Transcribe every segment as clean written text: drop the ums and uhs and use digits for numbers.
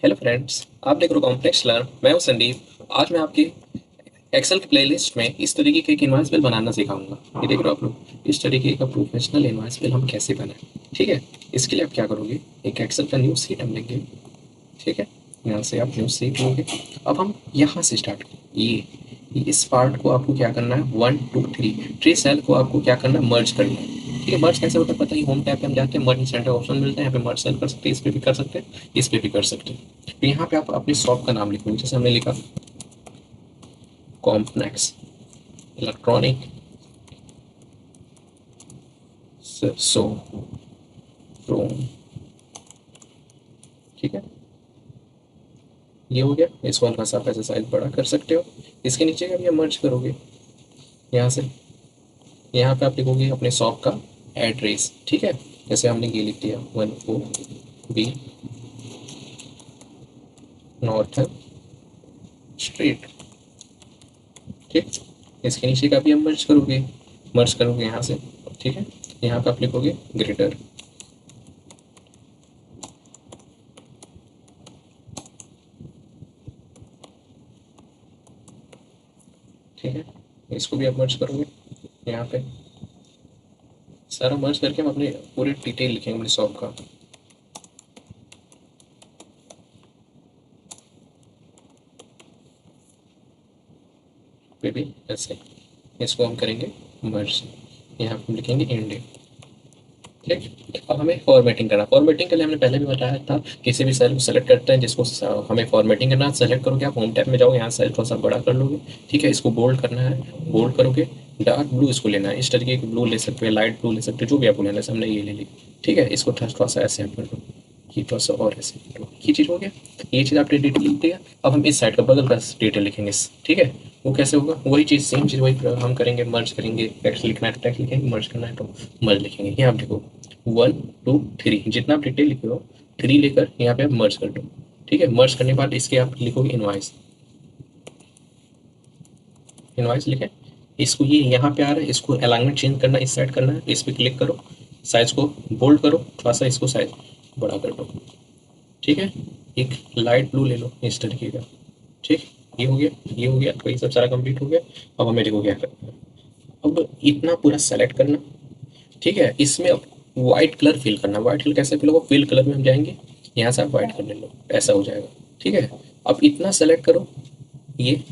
Hello friends, आप देख रहे हो कॉम्प्लेक्स लर्न। मैं हूं संदीप। आज मैं आपकी एक्सेल की प्लेलिस्ट में इस तरीके के एक इनवॉइस बिल बनाना सिखाऊंगा। ये देख रहे हो आप लोग, इस तरीके का प्रोफेशनल इनवॉइस बिल हम कैसे बनाएं। ठीक है, इसके लिए आप क्या करोगे, एक एक्सेल का न्यू सीट हम लेंगे। ठीक है, यहाँ से आप न्यू सीट लोगे। अब हम यहाँ से स्टार्ट करें। इस पार्ट को आपको क्या करना है, 1 2 3 3 सेल को आपको क्या करना है, मर्ज करना है। ठीक है, मर्ज कैसे होता है पता ही, होम टैब पे हम जाते हैं, मर्ज सेंटर ऑप्शन मिलता है, यहाँ पे मर्ज सेल कर सकते हैं, इस पे भी कर सकते हैं, इस पे भी कर सकते हैं। तो यहाँ पे आप अपनी शॉप का नाम लिखोगे, जैसे हमने लिखा कॉम्प्लेक्स इलेक्ट्रॉनिक सो रूम। ठीक है, ये हो गया। इसको हल्का सा आप ऐसे साइज बड़ा कर सकते हो। इसके नीचे का भी आप मर्ज करोगे यहाँ से। यहाँ पे आप लिखोगे अपने शॉप का एड्रेस। ठीक है, जैसे हमने ये लिख दिया 1 4 बी नॉर्थन स्ट्रीट। ठीक, इसके नीचे का भी हम मर्ज करोगे यहाँ से। ठीक है, यहाँ पे आप लिखोगे ग्रेटर। ठीक है, इसको भी आप मर्ज करोगे यहाँ पे। सारा मर्ज करके हम अपने पूरे डिटेल लिखेंगे अपने शॉप का। फिर भी ऐसे इसको हम करेंगे मर्ज। यहाँ पे हम लिखेंगे इंडिया। ठीक, अब हमें फॉर्मेटिंग करना। फॉर्मेटिंग के लिए हमने पहले भी बताया था, किसी भी सेल को सेलेक्ट करते हैं जिसको हमें फॉर्मेटिंग करना है, सेलेक्ट करोगे आप, होम टैब में जाओगे, यहाँ सेल थोड़ा सा बड़ा कर लोगे। ठीक है, इसको बोल्ड करना है, बोल्ड करोगे। डार्क ब्लू इसको लेना है, इस तरीके की ब्लू ले सकते हो, लाइट ब्लू ले सकते हो, जो भी आपको लेना है। हमने ये ले ली। ठीक है, इसको थोड़ा सा ऐसे कर लो, ये थोड़ा सा और ऐसे कर लो। ये चीज़ हो गया, ये चीज़ आपने डिटेल लिख दिया। अब हम इस साइड का बगल का डिटेल लिखेंगे। ठीक है, वो कैसे होगा, वही चीज़, सेम चीज़ वही हम करेंगे, मर्ज करेंगे। टेक्स्ट लिखना है तो टेक्स्ट लिखेंगे, मर्ज करना है तो मर्ज लिखेंगे। यहाँ आप देखो 1 2 3, जितना आप डिटेल लिखे हो 3 लेकर यहाँ पे आप मर्ज कर दो। ठीक है, मर्ज करने के बाद इसके आप लिखोगे इनवाइस। इनवाइस लिखे, इसको ये यहाँ पे आ रहा है, इसको अलाइनमेंट चेंज करना, इस साइड करना है, इस पर क्लिक करो, साइज को बोल्ड करो, थोड़ा सा इसको साइज बड़ा कर दो। ठीक है, एक लाइट ब्लू ले लो इस तरीके का। ठीक, ये हो गया, ये हो गया, तो ये सब सारा कंप्लीट हो गया। अब हमें देखो क्या करना है, अब इतना पूरा सेलेक्ट करना। ठीक है, इसमें अब वाइट कलर फिल करना। वाइट कलर कैसे फिल होगा, फिल कलर में हम जाएंगे, यहाँ से आप वाइट कर ले लो, ऐसा हो जाएगा। ठीक है, अब इतना सेलेक्ट करो। ये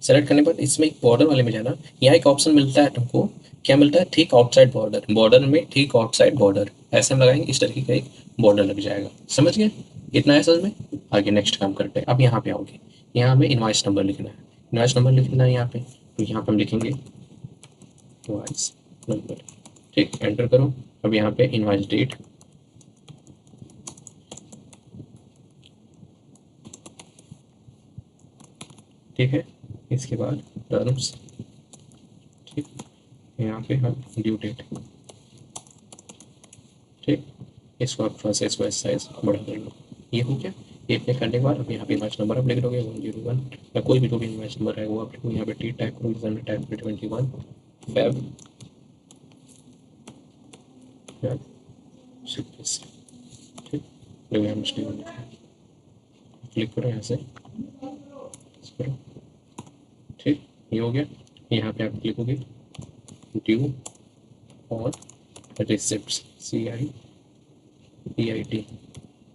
सेलेक्ट करने के बाद इसमें एक बॉर्डर वाले में जाना। यहाँ एक ऑप्शन मिलता है तुमको, क्या मिलता है, थिक आउटसाइड बॉर्डर। बॉर्डर में थिक आउटसाइड बॉर्डर ऐसे हम लगाएंगे, इस तरीके का एक बॉर्डर लग जाएगा। समझ गए, इतना है समझ में। आगे नेक्स्ट काम करते हैं। अब यहाँ पे आओगे, यहाँ हमें इनवाइस नंबर लिखना है। इनवाइस नंबर लिखना है यहाँ पे, तो यहाँ पे हम लिखेंगे इनवाइस नंबर। ठीक, एंटर करो। अब यहाँ पे इनवाइस डेट। ठीक है, इसके बाद टर्म्स। ठीक, यहाँ पे हम ड्यू डेट। ठीक, इसको आप थोड़ा सा इसको साइज बड़ा कर लो। ये हो गया। ये पे करने के बाद अब यहाँ पे इनवाइस नंबर आप लिख दोगे 101, या कोई भी जो भी इनवाइस नंबर है वो आप लिखो। यहाँ पे टी टाइप करो, यूजर में टाइप करो 21 फेब 26। ठीक, जो यहाँ पे क्लिक करो, यहाँ से करो। ठीक, ये हो गया। यहाँ पे आप लिखोगे ड्यू और रिसिप्ट, CIDIT।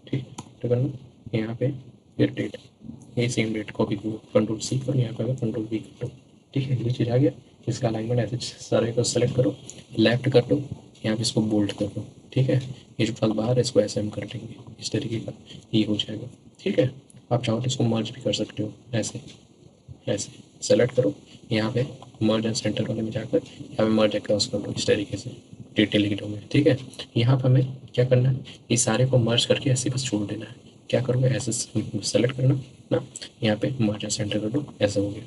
ठीक, तो करना यहाँ पे, फिर डेट, ये सेम डेट कॉपी करो, कंट्रोल C करो, यहाँ पे कंट्रोल V करो। ठीक है, ये चीज़ आ गया। इसका अलाइनमेंट ऐसे सारे को सेलेक्ट करो, लेफ्ट कर दो, यहाँ पे इसको बोल्ड कर दो। ठीक है, ये जो फल बाहर है इसको ऐसे हम कर देंगे, इस तरीके का ये हो जाएगा। ठीक है, आप चाहो तो इसको मर्ज भी कर सकते हो, ऐसे ऐसे सेलेक्ट करो, यहाँ पे मर्ज एंड सेंटर वाले में जाकर यहाँ पे मर्ज अक्रॉस कर दो, इस तरीके से डिटेल लिख दो में। ठीक है, यहाँ पे हमें क्या करना है, ये सारे को मर्ज करके ऐसे बस छोड़ देना है। क्या करोगे, ऐसे सेलेक्ट करना ना, यहाँ पे मर्ज एंड सेंटर कर दो, ऐसा हो गया।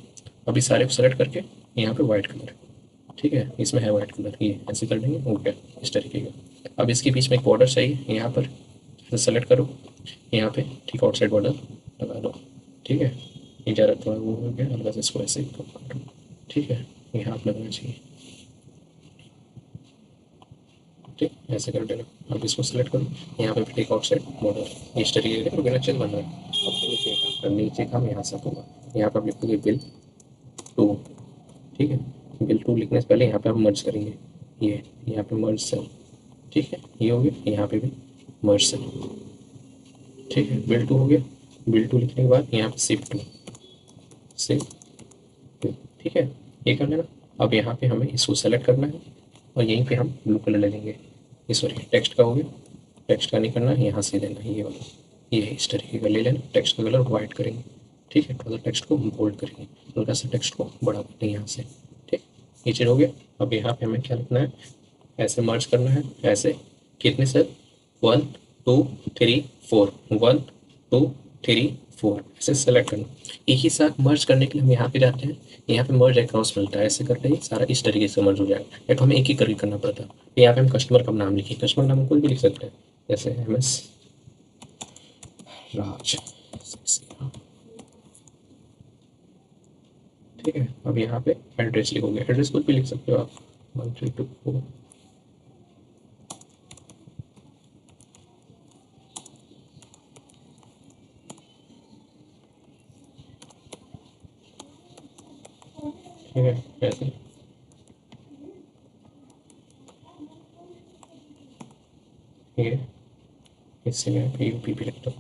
अभी सारे को सेलेक्ट करके यहाँ पे वाइट कलर। ठीक है, इसमें है वाइट कलर, ये ऐसे कर देंगे, हो गया इस तरीके का। अब इसके बीच में एक बॉर्डर चाहिए, यहाँ पर सेलेक्ट करो, यहाँ पे ठीक आउटसाइड बॉर्डर लगा दो। ठीक है, ये ज़्यादा थोड़ा वो हो गया, हल्का सा इसको ऐसे ही कम करो। ठीक है, यहाँ पे लगना चाहिए। ठीक, ऐसे कर देना। अब इसको सेलेक्ट करो, यहाँ पे टेक आउटसाइड बॉर्डर, इस तरीके का बिना चेंज बन रहा है। अब नीचे काम यहाँ से होगा। यहाँ पर आप लिखोगे बिल टू, ठीक है। बिल टू लिखने से पहले यहाँ पे आप मर्ज करेंगे, ये यहाँ पे मर्ज सेल, ठीक है। ये हो गया, यहाँ पे भी मर्ज सेल, ठीक है। बिल टू हो गया। बिल टू लिखने के बाद यहाँ पे शिफ्ट टू, शिफ्ट टू, ठीक है। ये कर लेना। अब यहाँ पे हमें इसको सेलेक्ट करना है और यहीं पे हम ब्लू कलर ले लेंगे। ये सॉरी, टेक्स्ट का हो गया। टेक्स्ट का नहीं करना है, यहाँ से लेना है ये वाला, ये है, इस तरीके का ले लेना। टेक्स्ट का कलर वाइट करेंगे, ठीक है। थोड़ा टेक्स्ट को बोल्ड करेंगे, हल्का सा टेक्स्ट को बड़ा करेंगे यहाँ से, ठीक। ये चीज़ हो गया। अब यहाँ पे हमें क्या लिखना है, ऐसे मर्ज करना है, ऐसे। कितने सेल, 1 2 3 4, 1 2 3 4, ऐसे सेलेक्ट करना। एक ही साथ मर्ज करने के लिए हम यहाँ पे जाते हैं, यहाँ पे मर्ज अक्रॉस मिलता है, ऐसे करते ही सारा इस तरीके से मर्ज हो जाएगा। या तो हमें एक ही करके करना पड़ता है। यहाँ पे हम कस्टमर का नाम लिखिए, कस्टमर नाम कोई भी लिख सकते हैं, जैसे MS राज, ठीक है। अब यहाँ पे एड्रेस लिखोगे, एड्रेस कुछ भी लिख सकते हो आप, 1324, ठीक है। ऐसे ठीक है, इससे मैं UP भी लिख दो,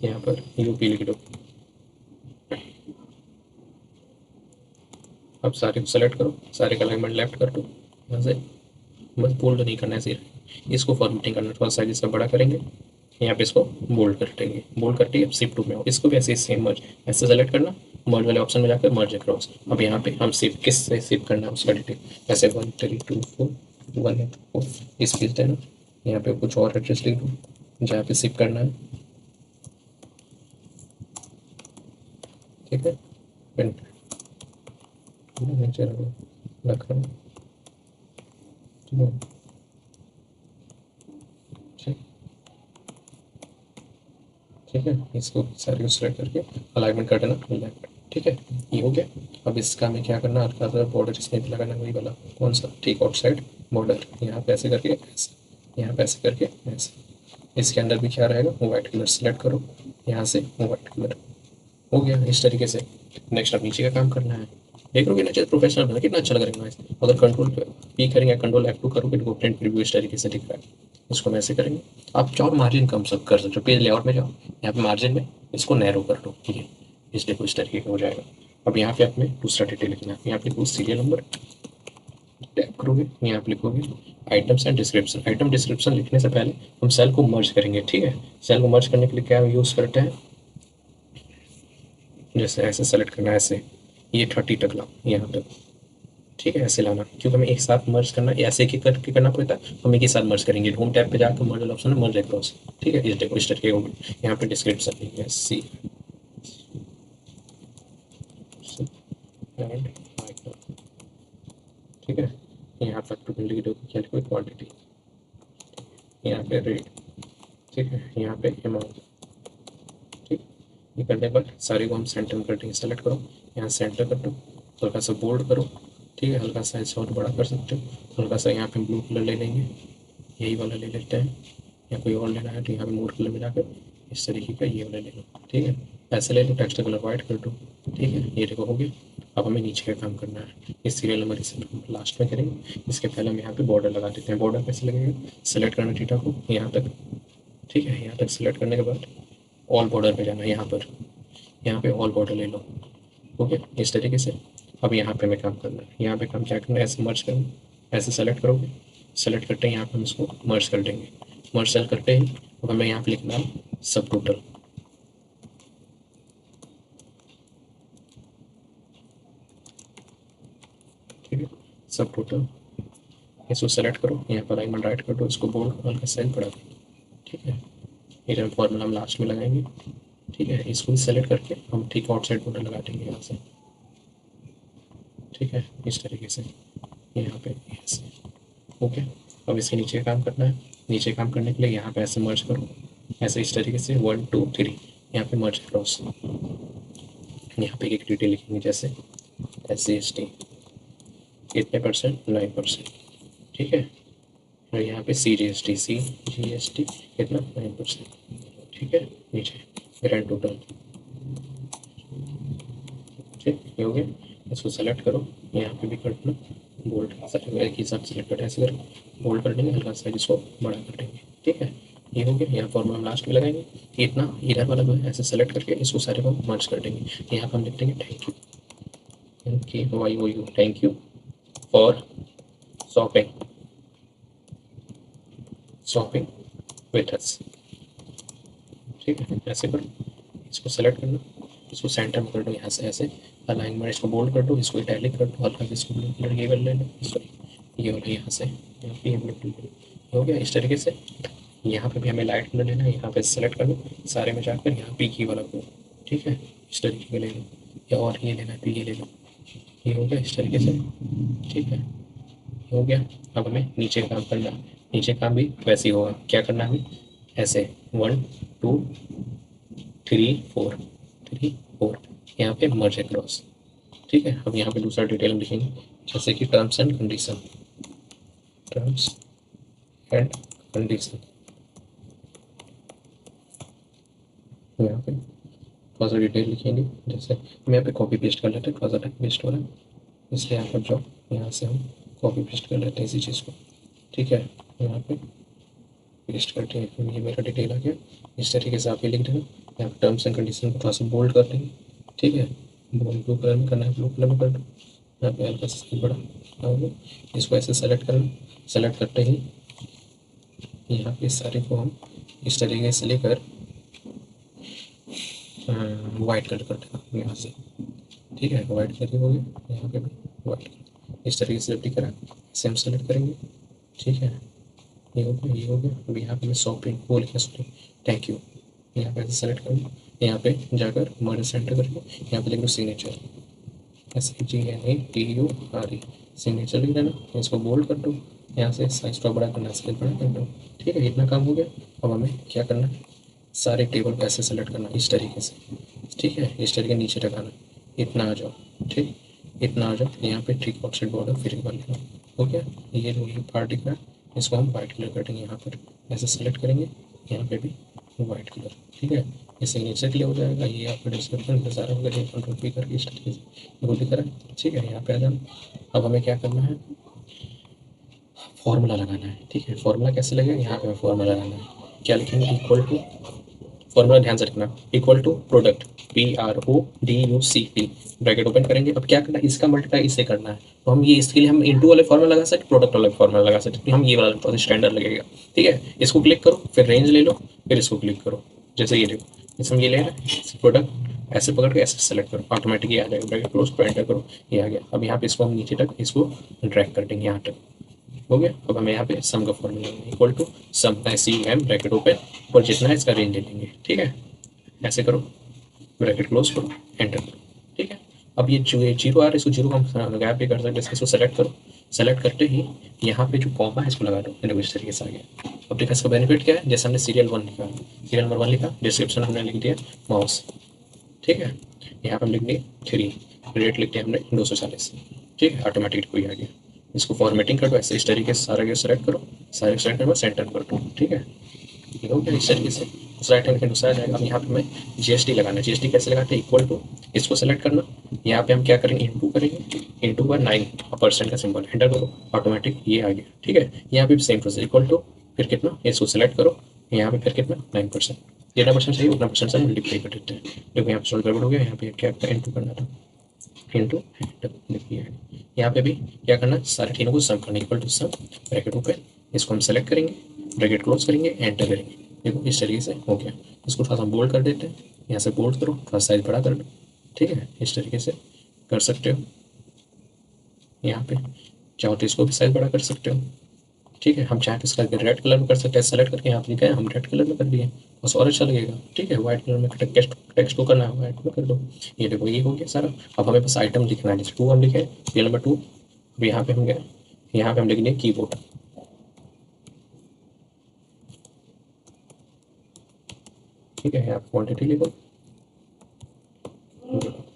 यहाँ पर UP लिख दो। अब सारे को सेलेक्ट करो, सारे का अलाइनमेंट लेफ्ट कर दो यहाँ से, बस बोल्ड नहीं करना है सिर्फ। इसको फॉर्मेटिंग करना, थोड़ा साइज इसका बड़ा करेंगे, यहाँ पे इसको बोल्ड कर देंगे। बोल्ड करके अब शिफ्ट टू में हो, इसको भी ऐसे सेम मर्ज, ऐसे सेलेक्ट करना, मर्ज वाले ऑप्शन में जाकर मर्ज अक्रॉस। अब यहाँ पे हम शिफ्ट किस से शिफ्ट करना है उसका डिटेल, ऐसे 1 3 2 4 1 4 इस पीस देना। यहाँ पे कुछ और एड्रेस लिख दो जहाँ पे शिफ्ट करना है, ठीक है। नीचे लखनऊ, ठीक, ठीक है। इसको सारे को सेलेक्ट करके अलाइनमेंट कर देना लेफ्ट, ठीक है। ये हो गया। अब इसका हमें क्या करना, हल्का सा बॉर्डर इसमें भी लगाना, वही वाला कौन सा, ठीक, आउटसाइड बॉर्डर, यहाँ पे ऐसे करके ऐसे, यहाँ पे ऐसे करके ऐसे। इसके अंदर भी क्या रहेगा, वाइट कलर सेलेक्ट करो, यहाँ से वाइट कलर हो गया इस तरीके से। नेक्स्ट अब नीचे का काम करना है। देख रहे हो नीचे प्रोफेशनल बना, कितना अच्छा लग रहा है। अगर कंट्रोल P करेंगे, कंट्रोल F2 करोगे तो प्रिंट प्रीव्यू इस तरीके से दिख रहा है। इसको हम ऐसे करेंगे। आप चाहो मार्जिन कम सब कर सकते हो, पेज लेआउट में जाओ, यहाँ पे मार्जिन में इसको नैरो कर लो, ठीक है। इस देखो इस तरीके का हो जाएगा। अब यहाँ पे आपने दूसरा डिटेल लिखना है, यहाँ पे लिखो सीरियल नंबर, टैप करोगे, यहाँ पे लिखोगे items and description. Item description लिखने से पहले हम सेल को मर्ज करेंगे, ठीक है। सेल को मर्ज करने के लिए क्या यूज़ करते हैं, जैसे ऐसे सेलेक्ट करना है, ऐसे ये 30 तक लाओ यहाँ तक, ठीक है। ऐसे लाना, क्योंकि हमें एक साथ मर्ज करना है, ऐसे ही करके करना पड़ता है। हम एक ही साथ मर्ज करेंगे, होम टैब पे जाकर मर्ज वाला ऑप्शन है, मर्ज अक्रॉस, ठीक है। इस देखो इस तरीके होगी। यहाँ पे डिस्क्रिप्शन लिखना है C एंड, ठीक है। यहाँ पर टू लिख दो, क्या लिखो, क्वांटिटी, यहाँ पे रेट, ठीक है। यहाँ पे अमाउंट, ठीक। ये करने के बाद सारे को हम सेंटर में कर देंगे, सेलेक्ट करो, यहाँ सेंटर कर दो, हल्का सा बोल्ड करो, ठीक है। हल्का सा इसे और बड़ा कर सकते हो, हल्का सा यहाँ पे ब्लू कलर ले लेंगे, यही वाला ले लेते हैं। या कोई और लेना है तो यहाँ पे मोर कलर में जाकर इस तरीके का ये वाला ले लो, ठीक है। ऐसे ले लो, टेक्स्ट कलर वाइट कर दो, ठीक है। ये देखो हो गया। अब हमें नीचे का काम करना है, इस सीरियल नंबर इसे लास्ट में करेंगे। इसके पहले हम यहाँ पे बॉर्डर लगा देते हैं। बॉर्डर कैसे लगेगा, सेलेक्ट करना थीटा को यहाँ तक, ठीक है। यहाँ तक सेलेक्ट करने के बाद ऑल बॉर्डर पे जाना, यहाँ पे ऑल बॉर्डर ले लो, ओके, इस तरीके से। अब यहाँ पे हमें काम करना है, यहाँ पे काम क्या करना है, ऐसे मर्ज करना, ऐसे सेलेक्ट करोगे, सेलेक्ट करते ही यहाँ पे हम इसको मर्ज कर देंगे। मर्ज सेल करते ही अब हमें यहाँ पे लिखना है सब टोटल, ठीक है। सब टोटल, इसको सेलेक्ट करो, यहाँ पर अलाइनमेंट राइट कर दो, इसको बोल्ड हल्का साइन बढ़ा दो, ठीक है। ये फॉर्मूला हम लास्ट में लगाएंगे, ठीक है। इसको भी सेलेक्ट करके हम ठीक आउटसाइड बॉर्डर लगा देंगे यहाँ से, ठीक है, इस तरीके से यहाँ पे ऐसे, ओके। अब इसके नीचे काम करना है। नीचे काम करने के लिए यहाँ पे ऐसे मर्ज करो, ऐसे इस तरीके से 1 2 3, यहाँ पे मर्ज क्रॉस, यहाँ पे एक डिटेल लिखेंगे, जैसे SGST कितने परसेंट, 9%, ठीक है। और यहाँ पे CGST कितना, 9%, ठीक है। नीचे ग्रैंड टोटल। ठीक, ये हो गया। इसको सेलेक्ट करो, यहाँ पे भी कर दो बोल्ड, एक ही साथ सेलेक्ट करते हैं, ऐसे करो बोल्ड कर देंगे, हल्का सा इसको बड़ा कर देंगे। ठीक है, ये हो गया। यहाँ फॉर्मूला हम लास्ट में लगाएंगे, इतना इधर वाला जो है ऐसे सेलेक्ट करके इसको सारे को मर्ज कर देंगे। यहाँ पर हम लिख देंगे thank you, thank you for shopping shopping with us. ठीक है, ऐसे करो, इसको सेलेक्ट करना, इसको सेंटर में कर दो, यहाँ से ऐसे अलाइनमेंट, इसको बोल्ड कर दो, इसको इटैलिक कर दो, हल्का इसको ब्लू कलर ये कर लेना, सॉरी ये वाला यहाँ से यहाँ पे ब्लू कलर हो गया इस तरीके से। यहाँ पे भी हमें लाइट कलर लेना है, यहाँ पे सेलेक्ट कर लो सारे में जाकर, यहाँ पे की वाला को, ठीक है, इस तरीके का ले लो, या और ये लेना है तो ये ले लो। ये हो गया इस तरीके से। ठीक है, ये हो गया। अब हमें नीचे काम करना है, नीचे काम भी वैसे ही होगा। क्या करना है हमें, ऐसे 1 2 3 4 यहाँ पे मर्ज अक्रॉस। ठीक है, अब यहाँ पे दूसरा डिटेल हम लिखेंगे, जैसे कि terms and condition, terms and condition. यहाँ पे थोड़ा सा डिटेल लिखेंगे, जैसे हम यहाँ पे कॉपी पेस्ट कर लेते हैं, थोड़ा सा टाइम वेस्ट हो रहा है इसलिए यहाँ पर जाओ, यहाँ से हम कॉपी पेस्ट कर लेते हैं इसी चीज़ को। ठीक है, यहाँ पे पेस्ट करते हैं, ये मेरा डिटेल आ गया। इस तरीके से आप ये लिख देना, यहाँ पे टर्म्स एंड कंडीशन को थोड़ा सा बोल्ड कर देंगे। ठीक है, ब्लू कलर में करना है, ब्लू कलर में कर दो, यहाँ पे हल्का सा बड़ा होगा, इसको ऐसे सेलेक्ट करना, सेलेक्ट करते ही यहाँ पे सारे को हम इस तरीके से लेकर वाइट कलर कर देना यहाँ से। ठीक है, वाइट कलर हो गया, यहाँ पे भी वाइट इस तरीके से जब करा सेम सेलेक्ट करेंगे। ठीक है, ये हो गया, ये हो गया। अब यहाँ पे मैं शॉपिंग बोल के सॉरी थैंक यू, यहाँ पे ऐसे सेलेक्ट करूँगा, यहाँ पे जाकर मर्ज सेंटर करके यहाँ पे लिख दो सिग्नेचर, SIGNATURE, सिग्नेचर लिख देना, इसको बोल्ड कर दो, यहाँ से साइज थोड़ा बड़ा करना, स्केल बड़ा कर दो। ठीक है, इतना काम हो गया। अब हमें क्या करना है, सारे टेबल को ऐसे सेलेक्ट करना इस तरीके से। ठीक है, इस तरीके नीचे रखाना, इतना आ जाओ। ठीक, इतना आ जाओ, यहाँ पे ठीक आउटसाइड बॉर्डर फिर एक बार लिखना। हो गया, ये जो ये पार्ट दिख रहा है इसको हम वाइट कलर कर देंगे, यहाँ पर ऐसे सेलेक्ट करेंगे, यहाँ पे भी वाइट कलर। ठीक है, ये सिग्नेचर के लिए हो जाएगा, ये आपका डिस्क्रिप्शन सारा वगैरह कंट्रोल पी करके इस तरीके से वो दिख रहा है। ठीक है, यहाँ पे आ जाना। अब हमें क्या करना है, फॉर्मूला लगाना है। ठीक है, फॉर्मूला कैसे लगेगा, यहाँ पे फॉर्मूला लगाना है, क्या लिखेंगे, इक्वल टू, फॉर्मूला ध्यान से रखना, equal to product PRODUCT, bracket open करेंगे। अब क्या करना है, इसका मल्टीप्लाई इससे करना है, तो हम ये इसके लिए हम इंटू वाले फॉर्मूला लगा सकते, प्रोडक्ट वाला फॉर्मूला लगा सकते, हम ये वाला थोड़ा स्टैंडर्ड लगेगा। ठीक है, इसको क्लिक करो, फिर रेंज ले लो, फिर इसको क्लिक करो, जैसे ये देखो इसमें ये ले रहा है प्रोडक्ट, ऐसे पकड़ के ऐसे सेलेक्ट करो, ऑटोमेटिक ये आ जाएगा, ब्रैकेट क्लोज पर एंटर करो, ये आ गया। अब यहाँ पे इसको हम नीचे तक इसको ड्रैग कर देंगे, यहाँ तक हो गया। अब हमें यहाँ पे सम का formula equal to sum SUM bracket open, और जितना है इसका रेंज ले लेंगे। ठीक है, ऐसे करो, ब्रैकेट क्लोज करो, एंटर करो। ठीक है, अब ये जो जीरो आ रहा है इसको जीरो हम गैप भी कर सकते हैं, इसको सेलेक्ट करो, सेलेक्ट करते ही यहाँ पे जो कॉमा है इसको लगा दो, मैंने इस तरीके से आ गया। अब देखा इसका बेनिफिट क्या है, जैसे हमने सीरियल 1 लिखा, सीरियल नंबर 1 लिखा, डिस्क्रिप्शन हमने लिख दिया माउस। ठीक है, यहाँ पे हम लिख दिए 3, रेट लिख दिया हमने 240। ठीक है, ऑटोमेटिक कोई आ गया। इसको फॉर्मेटिंग कर दो ऐसे, इस तरीके से सारे सेलेक्ट करो, सारे सेलेक्ट करो, सेंटर कर दो। ठीक है, ये हो गया इस तरीके से। दूसरा आइटम लेकिन दूसरा जाएगा। अब यहाँ पे हमें GST लगाना है, GST कैसे लगाते हैं, इक्वल टू, इसको सेलेक्ट करना, यहाँ पे हम क्या करेंगे, इंटू करेंगे, इंटू पर 9% का सिंबल, एंटर करो, ऑटोमेटिक ये आ गया। ठीक है, यहाँ पे सेम प्रोसेस, इक्वल टू, फिर कितना, इसको सेलेक्ट करो, यहाँ पे फिर कितना 9%, जितना परसेंट चाहिए उतना परसेंट से मल्टीप्लाई कर देते हैं। देखो यहाँ पे सोल्व गड़बड़ हो गया, यहाँ पे क्या इंटू करना था, इंटू देखिए यहाँ पे भी क्या करना है, सारे तीनों को सम करना, equal to sum bracket open, इसको हम सेलेक्ट करेंगे, ब्रैकेट क्लोज करेंगे, एंटर करेंगे। देखो इस तरीके से हो गया। इसको थोड़ा सा बोल्ड कर देते हैं, यहाँ से बोल्ड करो, थोड़ा साइज बड़ा कर लो। ठीक है, इस तरीके से कर सकते हो। यहाँ पे चाहो तो इसको भी साइज बड़ा कर सकते हो। ठीक है, हम चाहे तो इसका रेड कलर में कर सकते हैं, सेलेक्ट करके यहाँ पे लिखा है, हम रेड कलर में कर दिए, बस और अच्छा लगेगा। ठीक है, व्हाइट कलर में टेक्स्ट टेक्स्ट को करना है, व्हाइट में कर दो। ये देखो ये हो गया सारा। अब हमें बस आइटम लिखना है, जैसे 2 हम लिखे, पेज नंबर 2। अब यहाँ पे हम गए, यहाँ पे हम लिख दें कीबोर्ड। ठीक है, यहाँ पे क्वान्टिटी लिखो,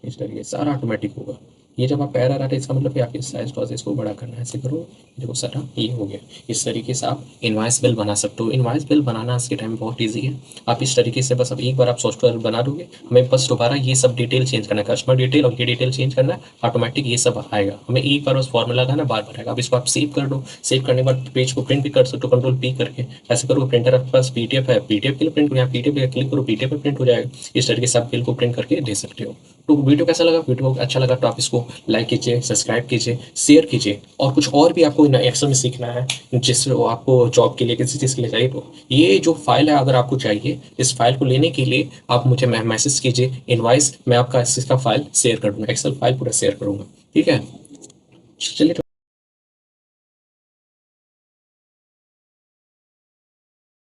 इस तरीके सारा ऑटोमेटिक होगा। ये जब आपका एरर आता है इसका मतलब कि आपके साइज थोड़ा सा इसको बड़ा करना है, ऐसे करो, देखो सारा ये हो गया। इस तरीके से आप इनवॉइस बिल बना सकते हो। इनवॉइस बिल बनाना आज के टाइम में बहुत ईजी है। आप इस तरीके से बस अब एक बार आप सॉफ्टवेयर बना दोगे, हमें बस दोबारा ये सब डिटेल चेंज करना है, कस्टमर डिटेल और ये डिटेल चेंज करना है, ऑटोमेटिक ये सब आएगा। हमें एक बार उस फॉर्मूला लगाना, बार बार आएगा। अब इसको आप सेव कर दो, सेव करने के बाद पेज को प्रिंट भी कर सकते हो, कंट्रोल पी करके ऐसे करो। प्रिंटर आपके पास पीडीएफ है, पीडीएफ के लिए प्रिंट, यहाँ पीडीएफ पे क्लिक करो, पीडीएफ पे प्रिंट हो जाएगा। इस तरीके से आप बिल को प्रिंट करके दे सकते हो। तो वीडियो कैसा लगा? वीडियो अच्छा लगा तो आप इसको लाइक कीजिए, सब्सक्राइब कीजिए, शेयर कीजिए। और कुछ और भी आपको एक्सेल में सीखना है, जिससे आपको जॉब के लिए किसी चीज़ के लिए चाहिए, तो ये जो फाइल है अगर आपको चाहिए, इस फाइल को लेने के लिए आप मुझे मैसेज कीजिए इनवॉइस, मैं आपका इसका फाइल शेयर कर दूँगा, एक्सेल फाइल पूरा शेयर करूँगा। ठीक है, चलिए।